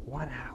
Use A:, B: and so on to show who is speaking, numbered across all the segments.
A: 1 hour.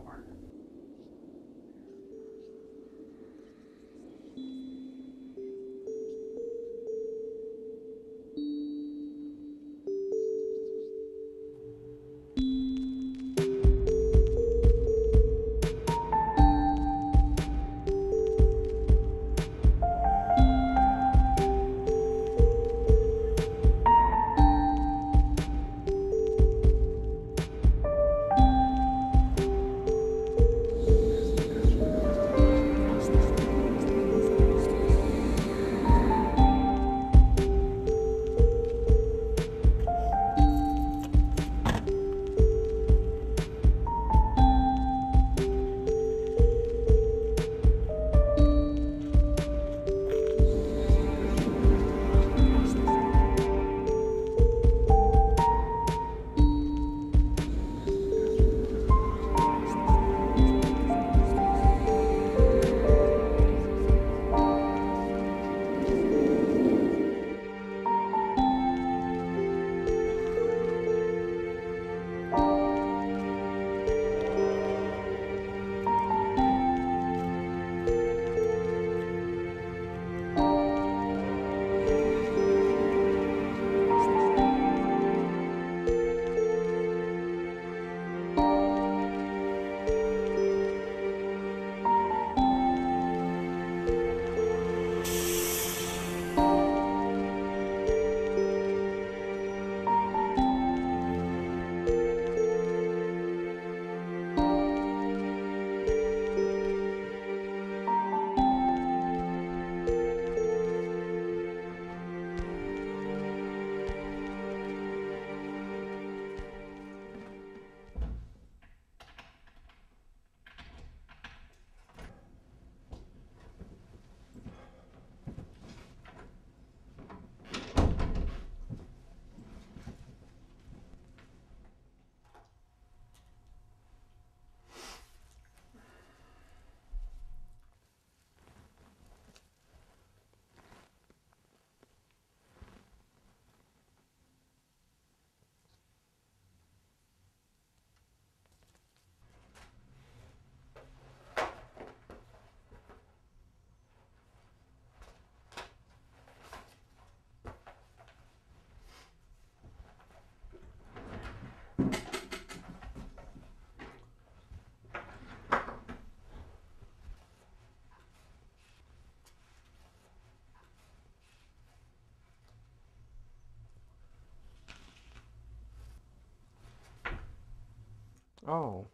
A: Oh,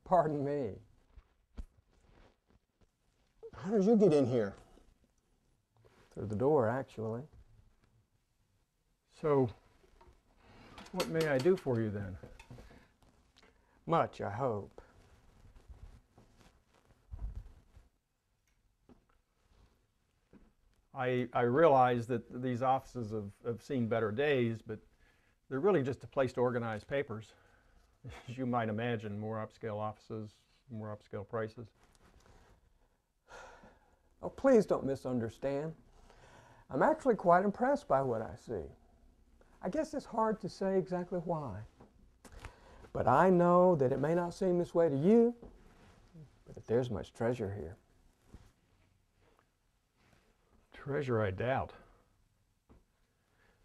A: pardon me.
B: How did you get in here?
A: Through the door, actually.
C: So, what may I do for you then?
A: Much, I hope.
C: I realize that these offices have seen better days, but they're really just a place to organize papers. As you might imagine, more upscale offices, more upscale prices.
A: Oh, please don't misunderstand. I'm actually quite impressed by what I see. I guess it's hard to say exactly why. But I know that it may not seem this way to you, but that there's much treasure here.
C: Treasure, I doubt.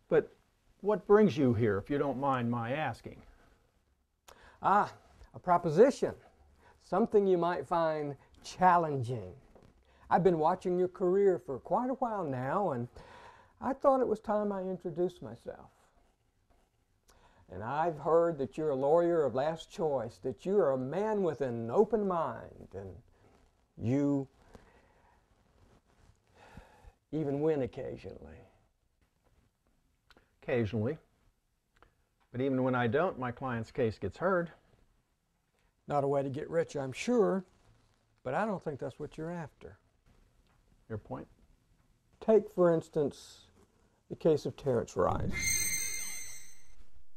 C: But what brings you here, if you don't mind my asking?
A: Ah, a proposition. Something you might find challenging. I've been watching your career for quite a while now, and I thought it was time I introduced myself. And I've heard that you're a lawyer of last choice, that you're a man with an open mind, and you even win occasionally.
C: Occasionally. But even when I don't, my client's case gets heard.
A: Not a way to get rich, I'm sure, but I don't think that's what you're after.
C: Your point?
A: Take, for instance, the case of Terrence Rice.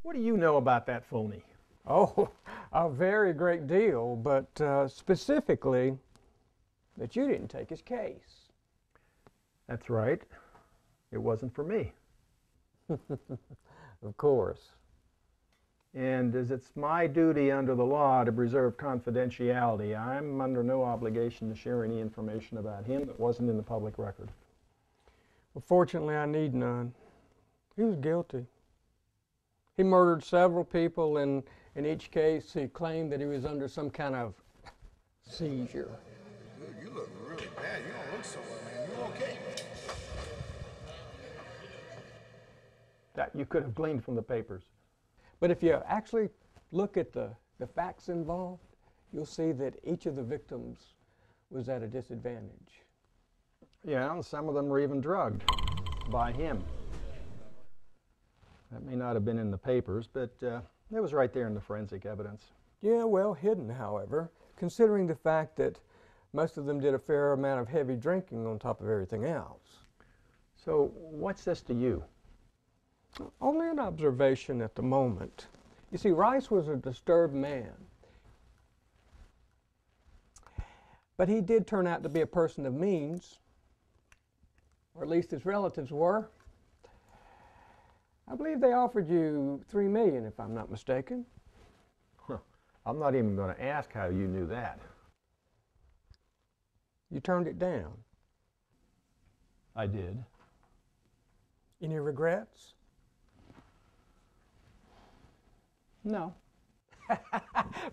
C: What do you know about that phony?
A: Oh, a very great deal, but specifically that you didn't take his case.
C: That's right. It wasn't for me.
A: Of course.
C: And as it's my duty under the law to preserve confidentiality, I'm under no obligation to share any information about him that wasn't in the public record.
A: Well, fortunately, I need none. He was guilty. He murdered several people, and in each case, he claimed that he was under some kind of seizure.
D: Dude, you look really bad. You don't look so well, man. You okay?
C: That you could have gleaned from the papers.
A: But if you actually look at the facts involved, you'll see that each of the victims was at a disadvantage.
C: Yeah, and some of them were even drugged by him. That may not have been in the papers, but it was right there in the forensic evidence.
A: Yeah, well hidden, however, considering the fact that most of them did a fair amount of heavy drinking on top of everything else.
C: So what's this to you?
A: Only an observation at the moment. You see, Rice was a disturbed man. But he did turn out to be a person of means, or at least his relatives were. I believe they offered you $3 million, if I'm not mistaken.
C: I'm not even going to ask how you knew that.
A: You turned it down.
C: I did.
A: Any regrets?
C: No.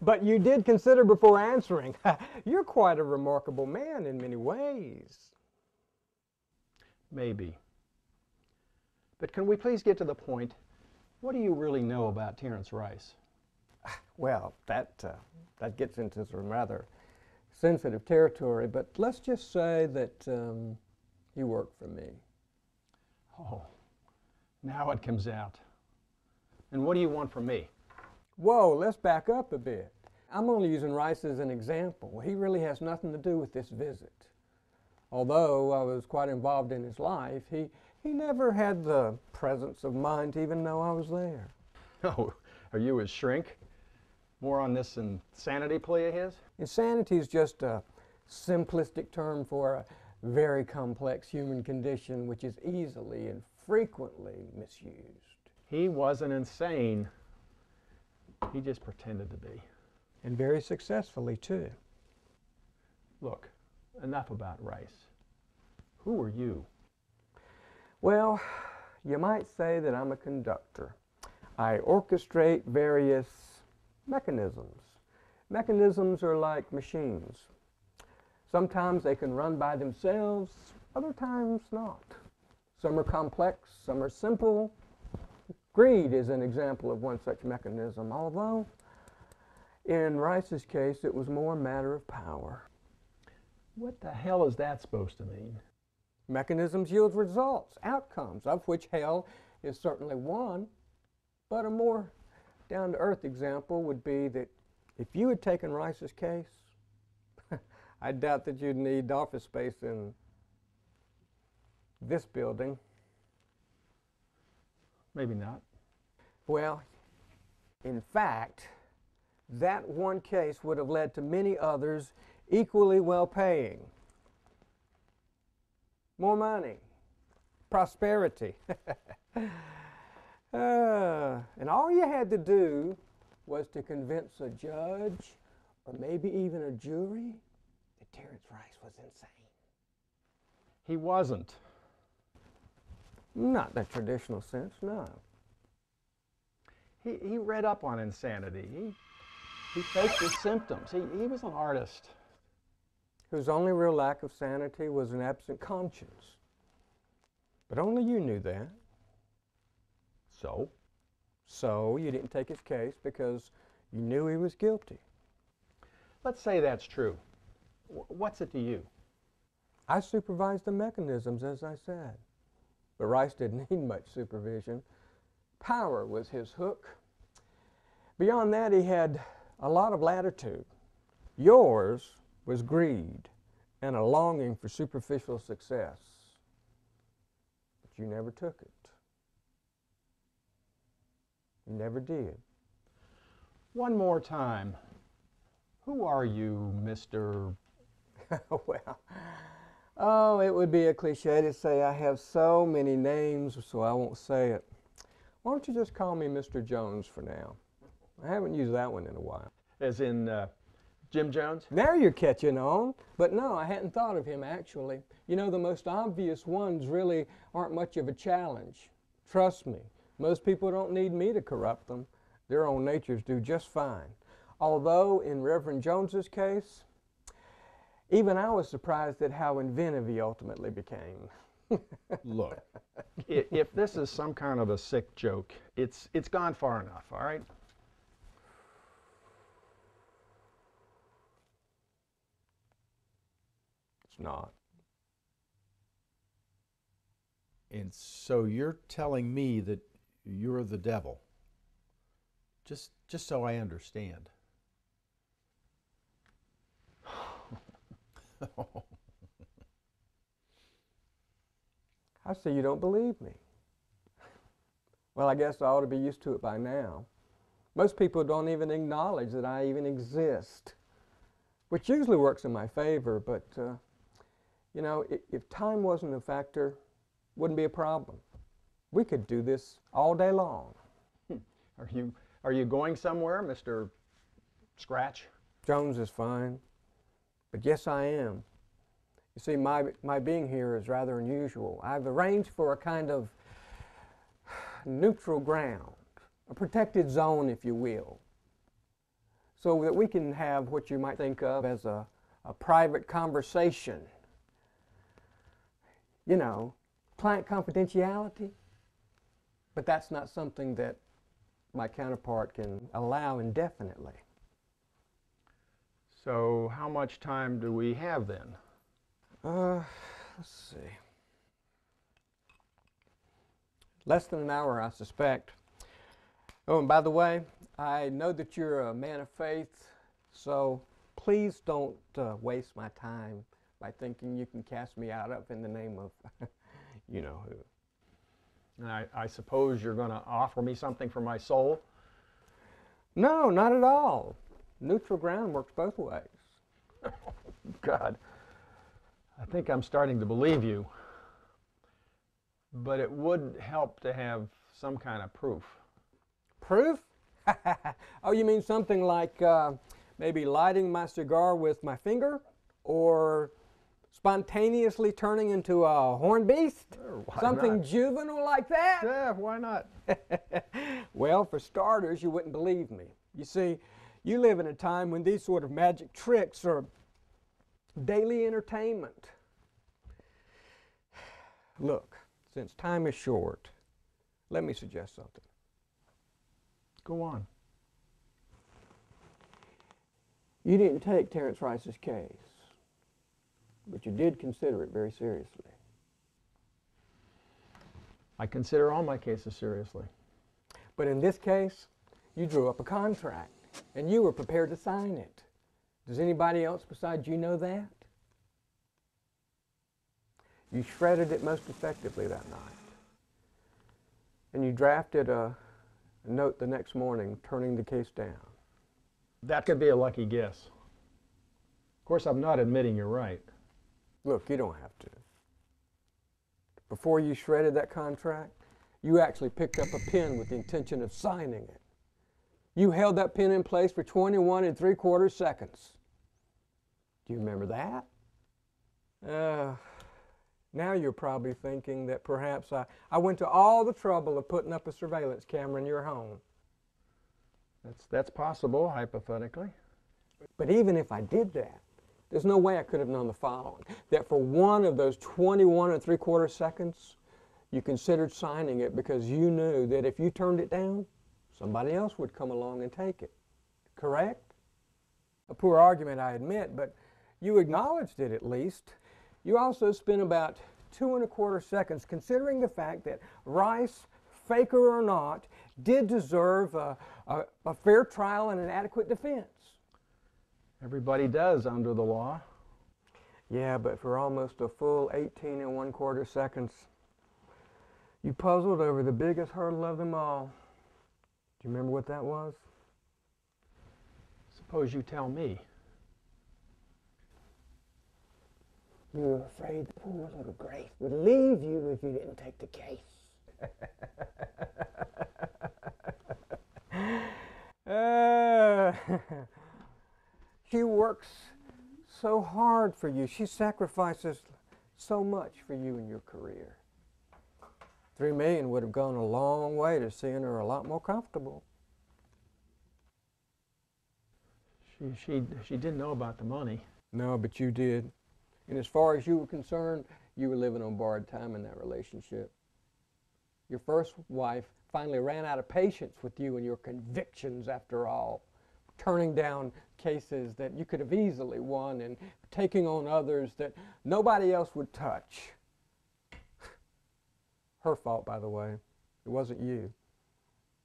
A: But you did consider before answering. You're quite a remarkable man in many ways.
C: Maybe. But can we please get to the point? What do you really know about Terrence Rice?
A: Well, that gets into some rather sensitive territory, but let's just say that he worked for me.
C: Oh, now it comes out. And what do you want from me?
A: Whoa, let's back up a bit. I'm only using Rice as an example. He really has nothing to do with this visit. Although I was quite involved in his life, he never had the presence of mind to even know I was there.
C: Oh, are you his shrink? More on this insanity plea of his?
A: Insanity is just a simplistic term for a very complex human condition which is easily and frequently misused.
C: He wasn't insane. He just pretended to be.
A: And very successfully, too.
C: Look, enough about Rice. Who are you?
A: Well, you might say that I'm a conductor. I orchestrate various mechanisms. Mechanisms are like machines. Sometimes they can run by themselves, other times not. Some are complex, some are simple. Greed is an example of one such mechanism, although in Rice's case it was more a matter of power.
C: What the hell is that supposed to mean?
A: Mechanisms yield results, outcomes, of which hell is certainly one, but a more down-to-earth example would be that if you had taken Rice's case, I doubt that you'd need office space in this building.
C: Maybe not.
A: Well, in fact, that one case would have led to many others equally well paying. More money, prosperity. And all you had to do was to convince a judge or maybe even a jury that Terrence Rice was insane.
C: He wasn't.
A: Not in the traditional sense, no.
C: He read up on insanity. He faked his symptoms. He was an artist.
A: Whose only real lack of sanity was an absent conscience. But only you knew that.
C: So?
A: So you didn't take his case because you knew he was guilty.
C: Let's say that's true. What's it to you?
A: I supervised the mechanisms, as I said. But Rice didn't need much supervision. Power was his hook. Beyond that, he had a lot of latitude. Yours was greed and a longing for superficial success. But you never took it. You never did.
C: One more time. Who are you, Mr.
A: Well, oh, it would be a cliche to say I have so many names, so I won't say it. Why don't you just call me Mr. Jones for now? I haven't used that one in a while.
C: As in Jim Jones?
A: Now you're catching on. But no, I hadn't thought of him actually. You know, the most obvious ones really aren't much of a challenge. Trust me, most people don't need me to corrupt them. Their own natures do just fine. Although in Reverend Jones's case, even I was surprised at how inventive he ultimately became.
C: Look, if this is some kind of a sick joke, it's gone far enough, all right?
A: It's not.
E: And so you're telling me that you're the devil? Just so I understand.
A: I see you don't believe me. Well, I guess I ought to be used to it by now. Most people don't even acknowledge that I even exist, which usually works in my favor, but you know, if time wasn't a factor, wouldn't be a problem. We could do this all day long.
C: Are you going somewhere, Mr. Scratch?
A: Jones is fine, but yes, I am. You see, my being here is rather unusual. I've arranged for a kind of neutral ground, a protected zone, if you will, so that we can have what you might think of as a private conversation. You know, client confidentiality, but that's not something that my counterpart can allow indefinitely.
C: So how much time do we have then?
A: Let's see. Less than an hour, I suspect. Oh, and by the way, I know that you're a man of faith, so please don't waste my time by thinking you can cast me out of in the name of you know who.
C: And I suppose you're going to offer me something for my soul?
A: No, not at all. Neutral ground works both ways.
C: God, I think I'm starting to believe you. But it would help to have some kind of proof.
A: Proof? Oh, you mean something like maybe lighting my cigar with my finger? Or spontaneously turning into a horned beast?
C: Sure, why
A: Something
C: not?
A: juvenile like that?
C: Yeah, why not?
A: Well, for starters, you wouldn't believe me. You see, you live in a time when these sort of magic tricks are daily entertainment. Look, since time is short, let me suggest something.
C: Go on.
A: You didn't take Terrence Rice's case, but you did consider it very seriously.
C: I consider all my cases seriously.
A: But in this case, you drew up a contract, and you were prepared to sign it. Does anybody else besides you know that? You shredded it most effectively that night. And you drafted a note the next morning, turning the case down.
C: That could be a lucky guess. Of course, I'm not admitting you're right.
A: Look, you don't have to. Before you shredded that contract, you actually picked up a pen with the intention of signing it. You held that pen in place for 21 3/4 seconds. Do you remember that? Now you're probably thinking that perhaps I went to all the trouble of putting up a surveillance camera in your home.
C: That's possible, hypothetically.
A: But even if I did that, there's no way I could have known the following: that for one of those 21 3/4 seconds, you considered signing it because you knew that if you turned it down, somebody else would come along and take it. Correct? A poor argument, I admit, but you acknowledged it at least. You also spent about 2 1/4 seconds considering the fact that Rice, faker or not, did deserve a fair trial and an adequate defense.
C: Everybody does under the law.
A: Yeah, but for almost a full 18 1/4 seconds, you puzzled over the biggest hurdle of them all. Do you remember what that was?
C: Suppose you tell me.
A: You were afraid the poor little Grace would leave you if you didn't take the case. She works so hard for you. She sacrifices so much for you in your career. $3 million would have gone a long way to seeing her a lot more comfortable.
C: She didn't know about the money.
A: No, but you did. And as far as you were concerned, you were living on borrowed time in that relationship. Your first wife finally ran out of patience with you and your convictions after all, turning down cases that you could have easily won and taking on others that nobody else would touch. Her fault, by the way. It wasn't you.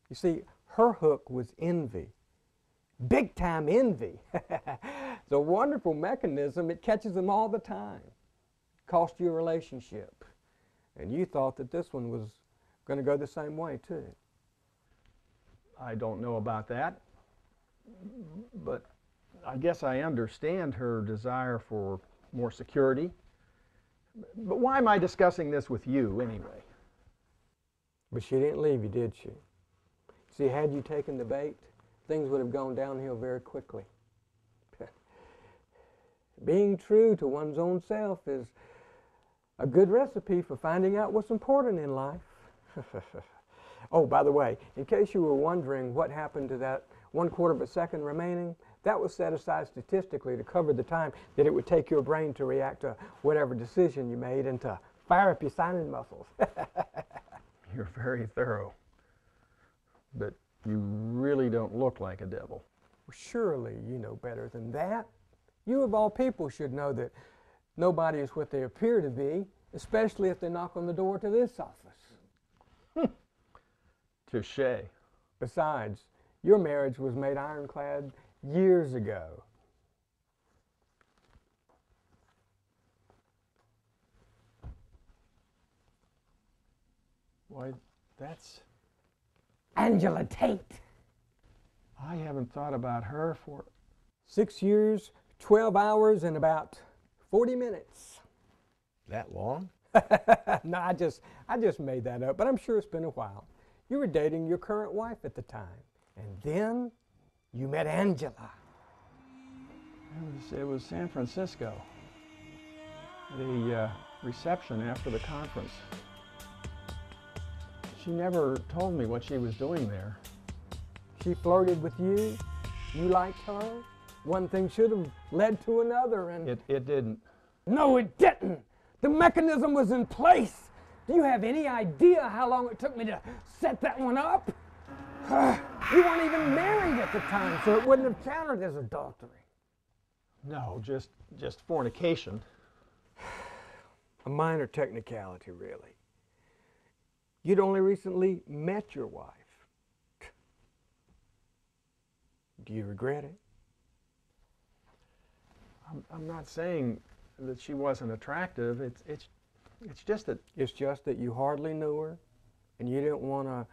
A: You see, her hook was envy. Big time envy. It's a wonderful mechanism. It catches them all the time. Cost you a relationship. And you thought that this one was going to go the same way too.
C: I don't know about that, but I guess I understand her desire for more security. But why am I discussing this with you anyway?
A: But she didn't leave you, did she? See, had you taken the bait, things would have gone downhill very quickly. Being true to one's own self is a good recipe for finding out what's important in life. Oh, by the way, in case you were wondering what happened to that 1/4 of a second remaining, that was set aside statistically to cover the time that it would take your brain to react to whatever decision you made and to fire up your signing muscles.
C: You're very thorough, but you really don't look like a devil.
A: Surely you know better than that. You of all people should know that nobody is what they appear to be, especially if they knock on the door to this office.
C: Touché.
A: Besides, your marriage was made ironclad years ago.
C: Why, that's...
A: Angela Tate.
C: I haven't thought about her for...
A: 6 years, 12 hours, and about 40 minutes.
E: That long?
A: No, I just made that up, but I'm sure it's been a while. You were dating your current wife at the time, and then you met Angela.
C: It was San Francisco. The reception after the conference. She never told me what she was doing there.
A: She flirted with you. You liked her. One thing should have led to another, and...
C: It didn't.
A: No, it didn't. The mechanism was in place. Do you have any idea how long it took me to set that one up? You weren't even married at the time, so it wouldn't have counted as adultery.
C: No, just fornication.
A: A minor technicality, really. You'd only recently met your wife. Do you regret it?
C: I'm not saying that she wasn't attractive. It's just that...
A: It's just that you hardly knew her, and you didn't want to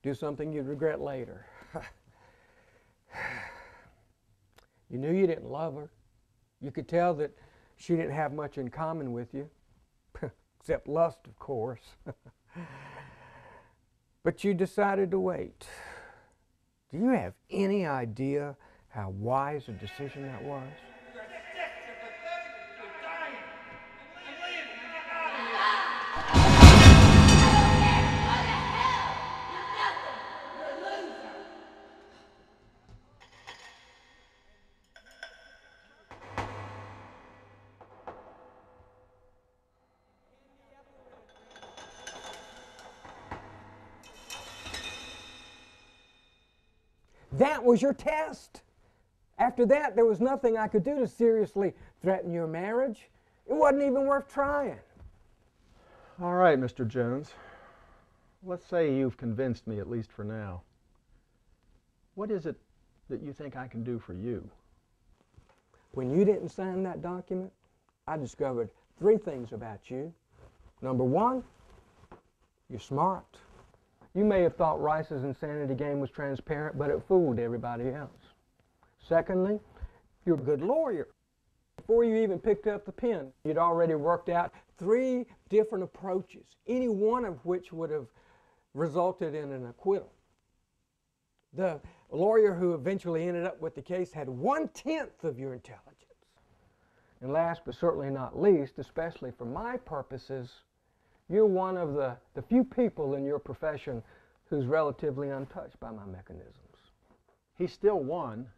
A: do something you'd regret later. You knew you didn't love her. You could tell that she didn't have much in common with you, except lust, of course. But you decided to wait. Do you have any idea how wise a decision that was? That was your test. After that, there was nothing I could do to seriously threaten your marriage. It wasn't even worth trying.
C: All right, Mr. Jones. Let's say you've convinced me, at least for now. What is it that you think I can do for you?
A: When you didn't sign that document, I discovered 3 things about you. Number 1, you're smart. You may have thought Rice's insanity game was transparent, but it fooled everybody else. Secondly, you're a good lawyer. Before you even picked up the pen, you'd already worked out 3 different approaches, any one of which would have resulted in an acquittal. The A lawyer who eventually ended up with the case had 1/10 of your intelligence. And last but certainly not least, especially for my purposes, you're one of the few people in your profession who's relatively untouched by my mechanisms.
C: He still won.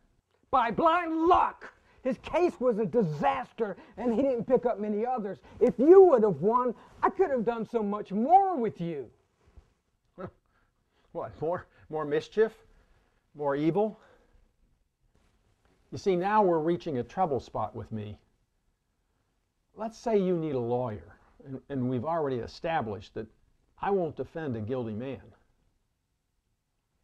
A: By blind luck! His case was a disaster, and he didn't pick up many others. If you would have won, I could have done so much more with you.
C: What, more mischief? More evil? You see, now we're reaching a trouble spot with me. Let's say you need a lawyer, and we've already established that I won't defend a guilty man.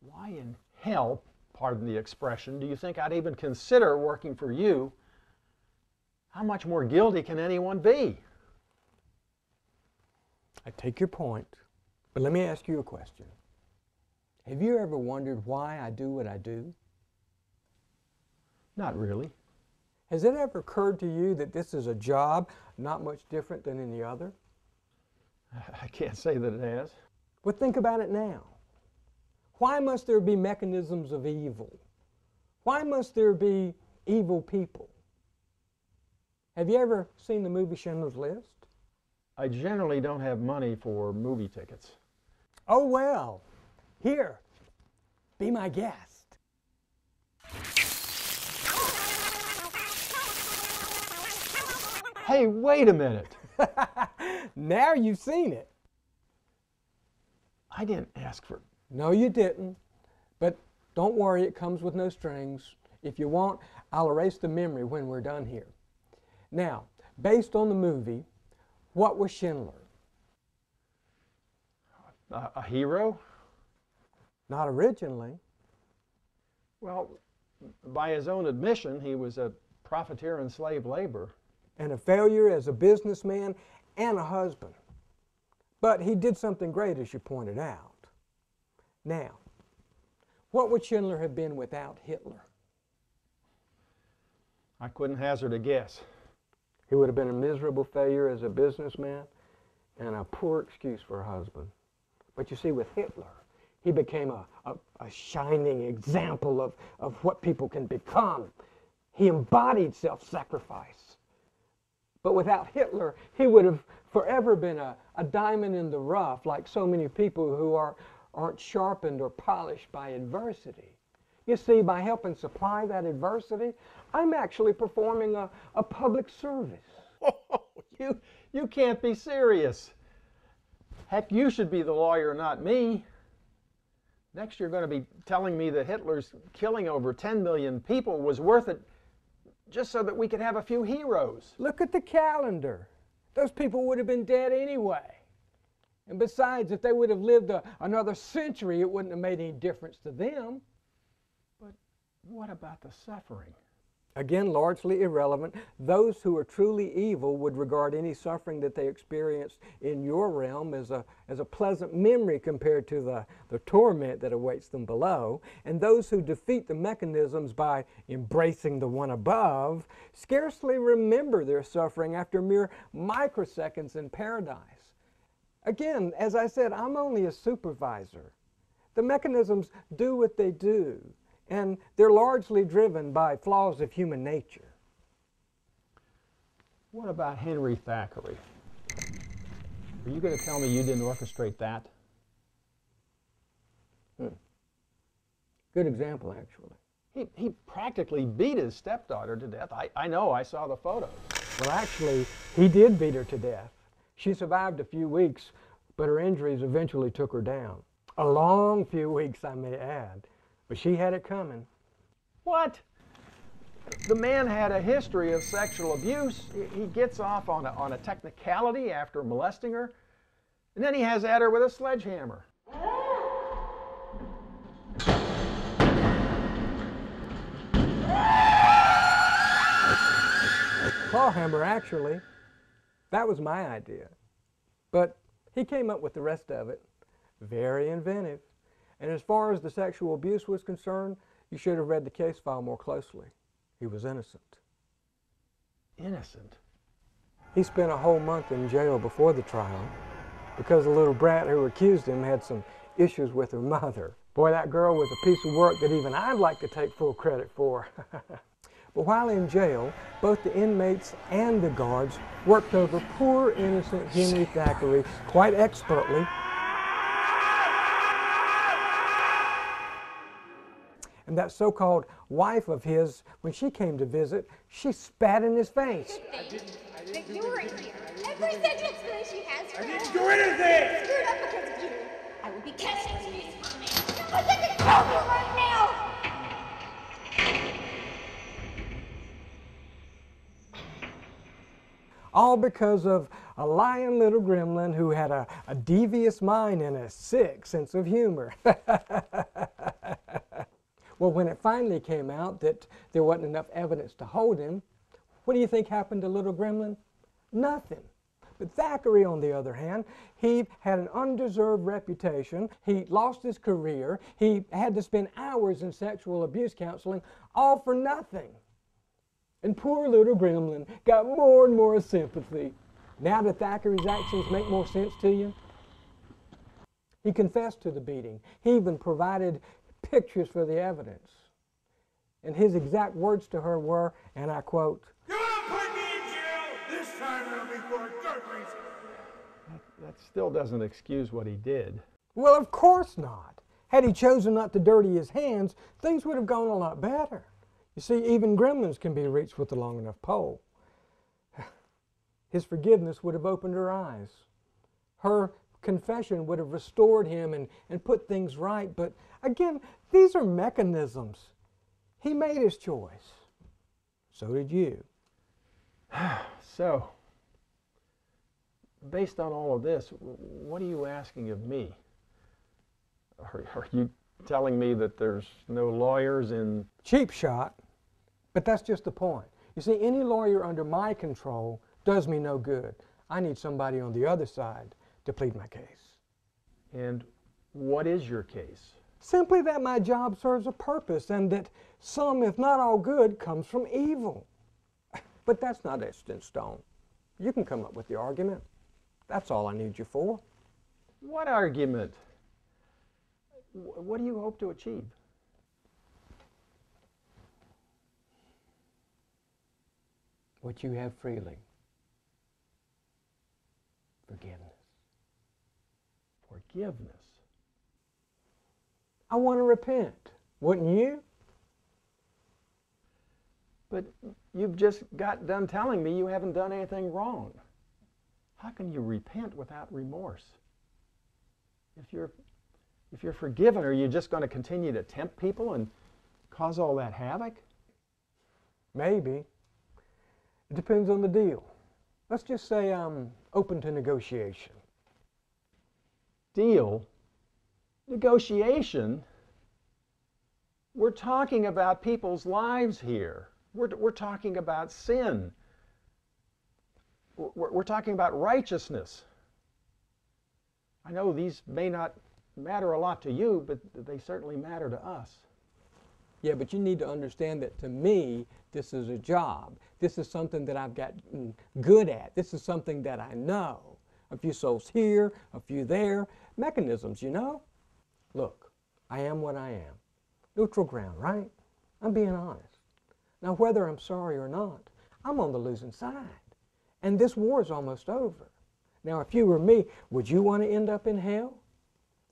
C: Why in hell, pardon the expression, do you think I'd even consider working for you? How much more guilty can anyone be?
A: I take your point, but let me ask you a question. Have you ever wondered why I do what I do?
C: Not really.
A: Has it ever occurred to you that this is a job not much different than any other?
C: I can't say that it has.
A: Well, think about it now. Why must there be mechanisms of evil? Why must there be evil people? Have you ever seen the movie Schindler's List?
C: I generally don't have money for movie tickets.
A: Oh well, here, be my guest.
C: Hey, wait a minute.
A: Now you've seen it.
C: I didn't ask for...
A: No, you didn't. But don't worry, it comes with no strings. If you want, I'll erase the memory when we're done here. Now, based on the movie, what was Schindler?
C: A hero?
A: Not originally.
C: Well, by his own admission, he was a profiteer in slave labor.
A: And a failure as a businessman and a husband. But he did something great, as you pointed out. Now, what would Schindler have been without Hitler?
C: I couldn't hazard a guess.
A: He would have been a miserable failure as a businessman and a poor excuse for a husband. But you see, with Hitler, he became a shining example of what people can become. He embodied self-sacrifice. But without Hitler, he would have forever been a diamond in the rough, like so many people who aren't sharpened or polished by adversity. You see, by helping supply that adversity, I'm actually performing a public service.
C: Oh, you can't be serious. Heck, you should be the lawyer, not me. Next, you're going to be telling me that Hitler's killing over 10 million people was worth it just so that we could have a few heroes.
A: Look at the calendar. Those people would have been dead anyway. And besides, if they would have lived another century, it wouldn't have made any difference to them.
C: But what about the suffering?
A: Again, largely irrelevant. Those who are truly evil would regard any suffering that they experienced in your realm as a pleasant memory compared to the torment that awaits them below. And those who defeat the mechanisms by embracing the one above scarcely remember their suffering after mere microseconds in paradise. Again, as I said, I'm only a supervisor. The mechanisms do what they do. And they're largely driven by flaws of human nature.
C: What about Henry Thackeray? Are you going to tell me you didn't orchestrate that?
A: Good example, actually.
C: He practically beat his stepdaughter to death. I know, I saw the photos.
A: Well, actually, he did beat her to death. She survived a few weeks, but her injuries eventually took her down. A long few weeks, I may add. But she had it coming.
C: What? The man had a history of sexual abuse. He gets off on a technicality after molesting her, and then he has at her with a sledgehammer.
A: Clawhammer, actually. That was my idea. But he came up with the rest of it. Very inventive. And as far as the sexual abuse was concerned, you should have read the case file more closely. He was innocent.
C: Innocent?
A: He spent a whole month in jail before the trial because the little brat who accused him had some issues with her mother. Boy, that girl was a piece of work that even I'd like to take full credit for. But while in jail, both the inmates and the guards worked over poor, innocent Henry Thackeray quite expertly. And that so-called wife of his, when she came to visit, she spat in his face.
F: I didn't do anything. Every single experience she has for
D: I didn't do anything!
F: screwed up because of you. I will be catching you, man. I'm gonna kill you right now!
A: All because of a lying little gremlin who had a devious mind and a sick sense of humor. Well, when it finally came out that there wasn't enough evidence to hold him, what do you think happened to little gremlin? Nothing. But Thackeray, on the other hand, he had an undeserved reputation. He lost his career. He had to spend hours in sexual abuse counseling, all for nothing. And poor little gremlin got more and more sympathy. Now that Thackeray's actions make more sense to you? He confessed to the beating. He even provided pictures for the evidence. And his exact words to her were, and I quote,
D: "You're gonna put me in jail! This time it'll be for a good reason!"
C: That still doesn't excuse what he did.
A: well, of course not. Had he chosen not to dirty his hands, things would have gone a lot better. You see, even gremlins can be reached with a long enough pole. His forgiveness would have opened her eyes. Her confession would have restored him and put things right. But again, these are mechanisms. He made his choice. So did you.
C: So, based on all of this, what are you asking of me? Are you telling me that there's no lawyers in...
A: Cheap shot, but that's just the point. You see, any lawyer under my control does me no good. I need somebody on the other side to plead my case.
C: And what is your case?
A: Simply that my job serves a purpose and that some, if not all good, comes from evil. But that's not etched in stone. You can come up with the argument. That's all I need you for.
C: What argument? What do you hope to achieve?
A: What you have freely. Forgiveness.
C: Forgiveness.
A: I want to repent. Wouldn't you?
C: But you've just got done telling me you haven't done anything wrong. How can you repent without remorse? If you're forgiven, are you just going to continue to tempt people and cause all that havoc?
A: Maybe. It depends on the deal. Let's just say I'm open to negotiation.
C: Deal? Negotiation? We're talking about people's lives here. We're talking about sin. We're talking about righteousness. I know these may not matter a lot to you, but they certainly matter to us.
A: Yeah, but you need to understand that to me, this is a job. This is something that I've gotten good at. This is something that I know. A few souls here, a few there. Mechanisms, you know? Look, I am what I am. Neutral ground, right? I'm being honest. Now, whether I'm sorry or not, I'm on the losing side. And this war is almost over. Now, if you were me, would you want to end up in hell?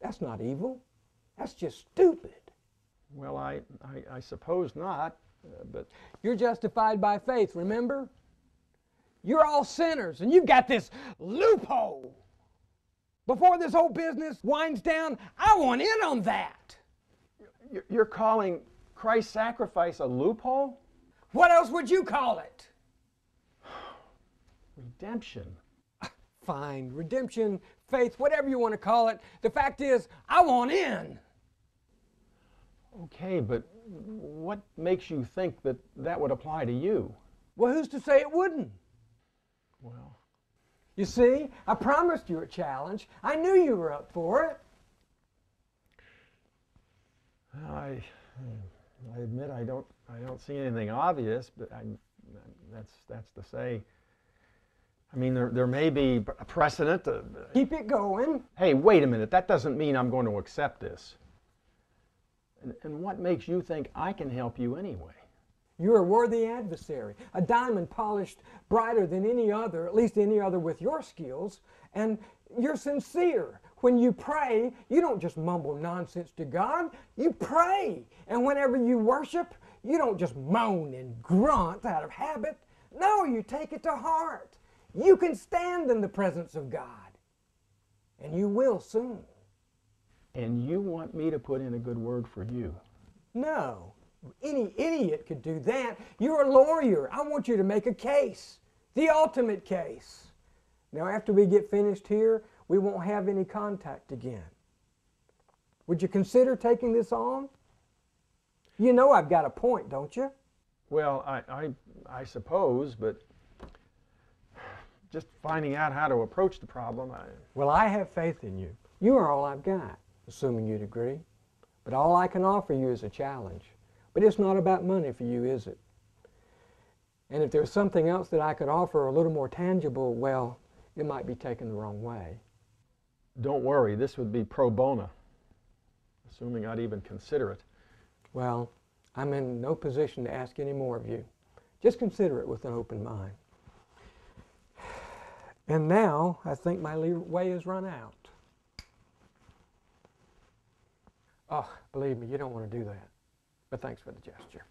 A: That's not evil. That's just stupid.
C: Well, I suppose not, but...
A: You're justified by faith, remember? You're all sinners, and you've got this loophole. Before this whole business winds down, I want in on that.
C: You're calling Christ's sacrifice a loophole?
A: What else would you call it?
C: Redemption.
A: Fine, redemption, faith, whatever you want to call it. The fact is, I want in.
C: Okay, but what makes you think that that would apply to you?
A: Well, who's to say it wouldn't?
C: Well,
A: You see, I promised you a challenge. I knew you were up for it.
C: I admit I don't see anything obvious, but that's to say. I mean, there may be a precedent.
A: Keep it going.
C: Hey, wait a minute. That doesn't mean I'm going to accept this. And what makes you think I can help you anyway?
A: You're a worthy adversary, a diamond polished brighter than any other, at least any other with your skills, and you're sincere. When you pray, you don't just mumble nonsense to God, you pray. And whenever you worship, you don't just moan and grunt out of habit. No, you take it to heart. You can stand in the presence of God, and you will soon.
C: And you want me to put in a good word for you?
A: No, any idiot could do that. You're a lawyer. I want you to make a case, the ultimate case. Now, after we get finished here, we won't have any contact again. Would you consider taking this on? You know I've got a point, don't you?
C: Well, I suppose, but just finding out how to approach the problem,
A: Well, I have faith in you. You are all I've got, assuming you'd agree. But all I can offer you is a challenge. But it's not about money for you, is it? And if there's something else that I could offer a little more tangible, well, it might be taken the wrong way.
C: Don't worry, this would be pro bono, assuming I'd even consider it.
A: Well, I'm in no position to ask any more of you. Just consider it with an open mind. And now, I think my way has run out. Oh, believe me, you don't want to do that. But thanks for the gesture.